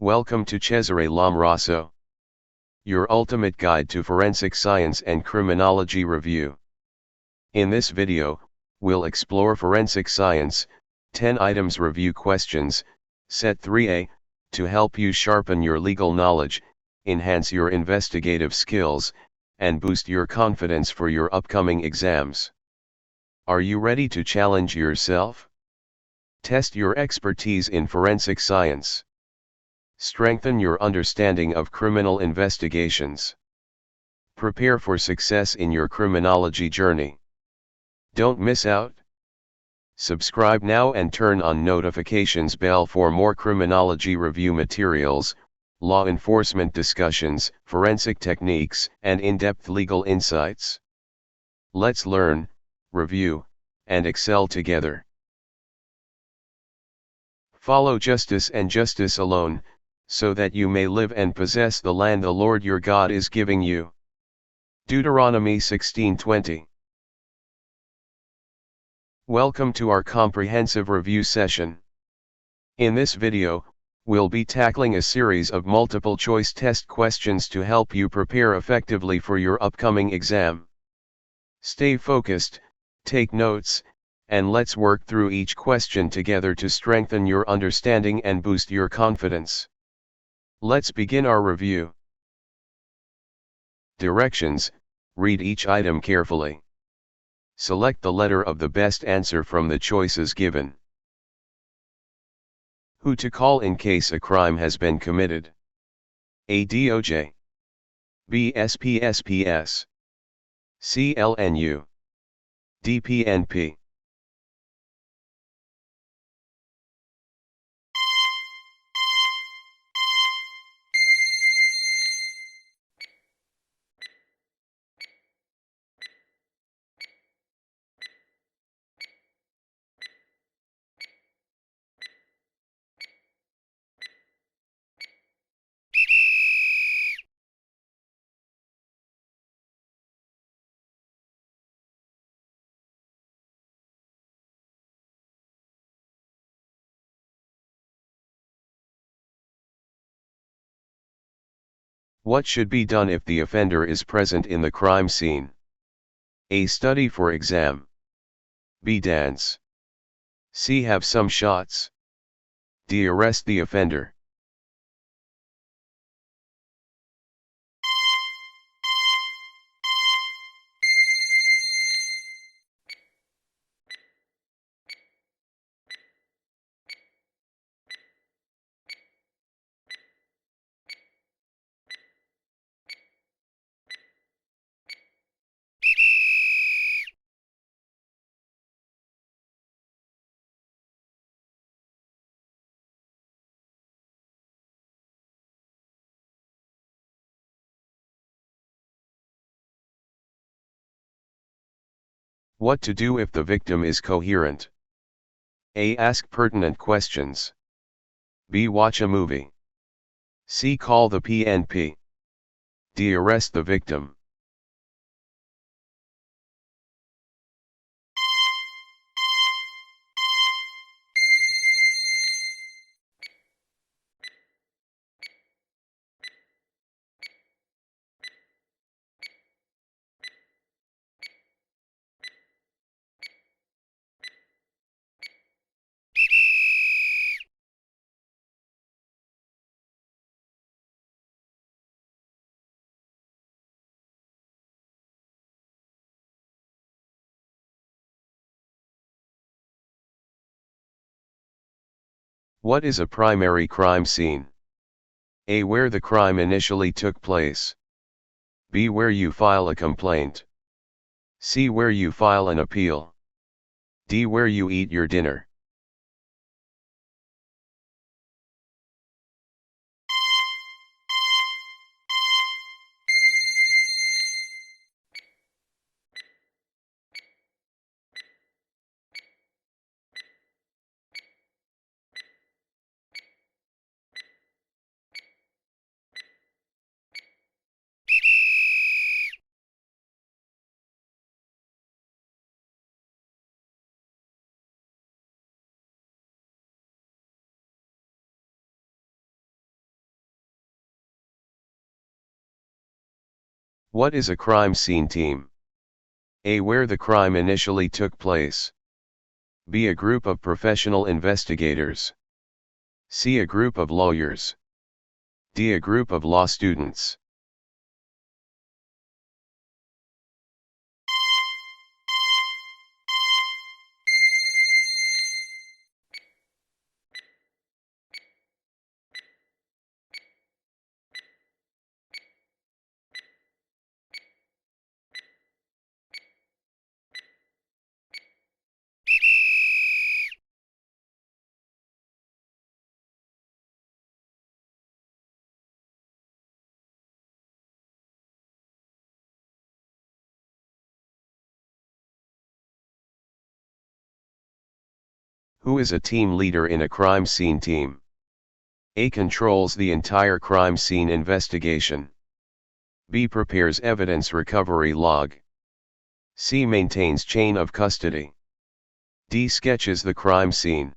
Welcome to Cesare Lomraso, your ultimate guide to forensic science and criminology review. In this video, we'll explore forensic science, 10 items review questions, set 3A, to help you sharpen your legal knowledge, enhance your investigative skills, and boost your confidence for your upcoming exams. Are you ready to challenge yourself? Test your expertise in forensic science. Strengthen your understanding of criminal investigations. Prepare for success in your criminology journey. Don't miss out. Subscribe now and turn on notifications bell for more criminology review materials, law enforcement discussions, forensic techniques, and in-depth legal insights. Let's learn, review, and excel together. Follow justice and justice alone, so that you may live and possess the land the Lord your God is giving you. Deuteronomy 16:20. Welcome to our comprehensive review session. In this video, we'll be tackling a series of multiple choice test questions to help you prepare effectively for your upcoming exam. Stay focused, take notes, and let's work through each question together to strengthen your understanding and boost your confidence. Let's begin our review. Directions: read each item carefully. Select the letter of the best answer from the choices given. Who to call in case a crime has been committed? A. DOJ, B. SPSPS, C. LNU, D. PNP. What should be done if the offender is present in the crime scene? A. Study for exam, B. Dance, C. Have some shots, D. Arrest the offender. What to do if the victim is coherent? A. Ask pertinent questions, B. Watch a movie, C. Call the PNP, D. Arrest the victim. What is a primary crime scene? A. Where the crime initially took place, B. Where you file a complaint, C. Where you file an appeal, D. Where you eat your dinner. What is a crime scene team? A. Where the crime initially took place. B. A group of professional investigators. C. A group of lawyers. D. A group of law students. Who is a team leader in a crime scene team? A. Controls the entire crime scene investigation. B. Prepares evidence recovery log. C. Maintains chain of custody. D. Sketches the crime scene.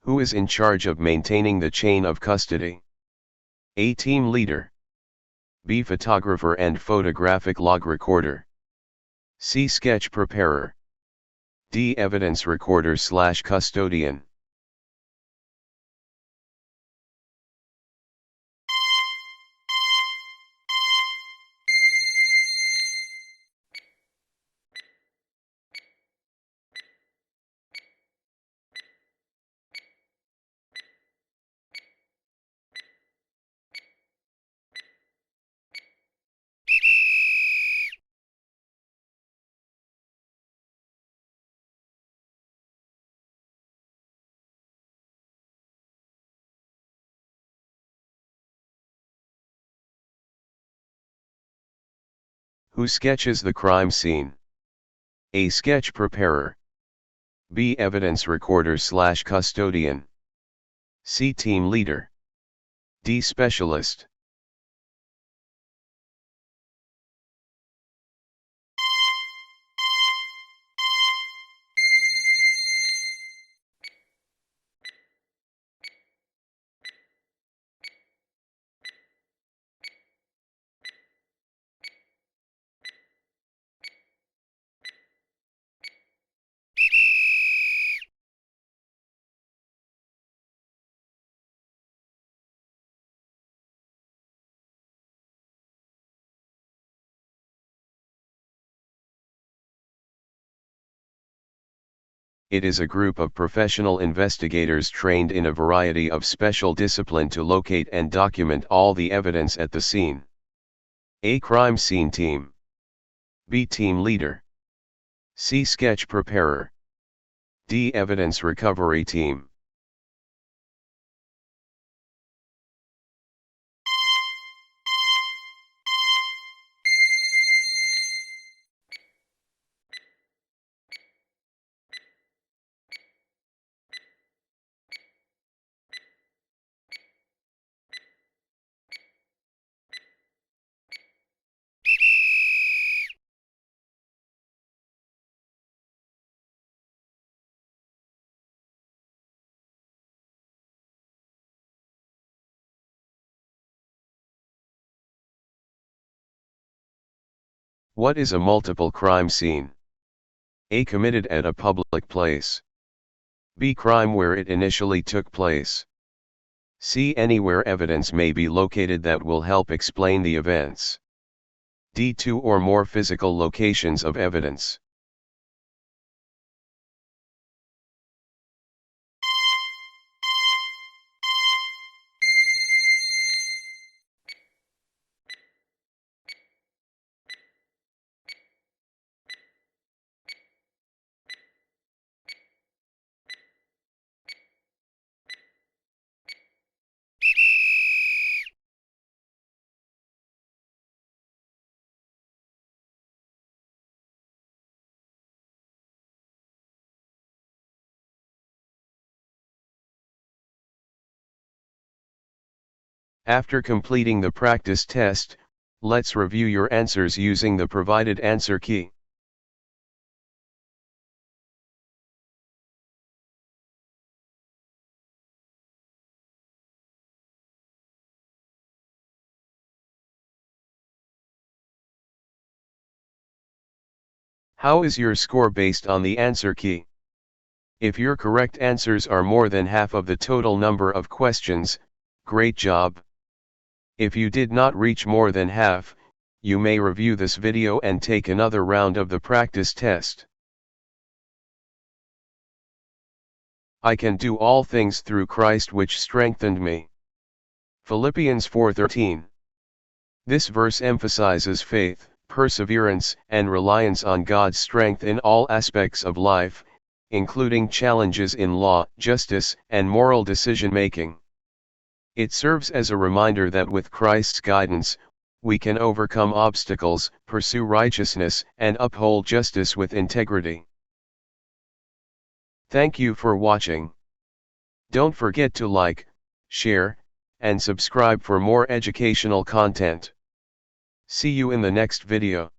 Who is in charge of maintaining the chain of custody? A. Team leader. B. Photographer and photographic log recorder. C. Sketch preparer. D. Evidence recorder / custodian. Who sketches the crime scene? A. Sketch preparer. B. Evidence recorder / custodian. C. Team leader. D. Specialist. It is a group of professional investigators trained in a variety of special discipline to locate and document all the evidence at the scene. A. Crime scene team. B. Team leader. C. Sketch preparer. D. Evidence recovery team. What is a multiple crime scene? A. Committed at a public place. B. Crime where it initially took place. C. Anywhere evidence may be located that will help explain the events. D. Two or more physical locations of evidence. After completing the practice test, let's review your answers using the provided answer key. How is your score based on the answer key? If your correct answers are more than half of the total number of questions, great job. If you did not reach more than half, you may review this video and take another round of the practice test. I can do all things through Christ which strengthened me. Philippians 4:13. This verse emphasizes faith, perseverance, and reliance on God's strength in all aspects of life, including challenges in law, justice, and moral decision-making. It serves as a reminder that with Christ's guidance, we can overcome obstacles, pursue righteousness, and uphold justice with integrity. Thank you for watching. Don't forget to like, share, and subscribe for more educational content. See you in the next video.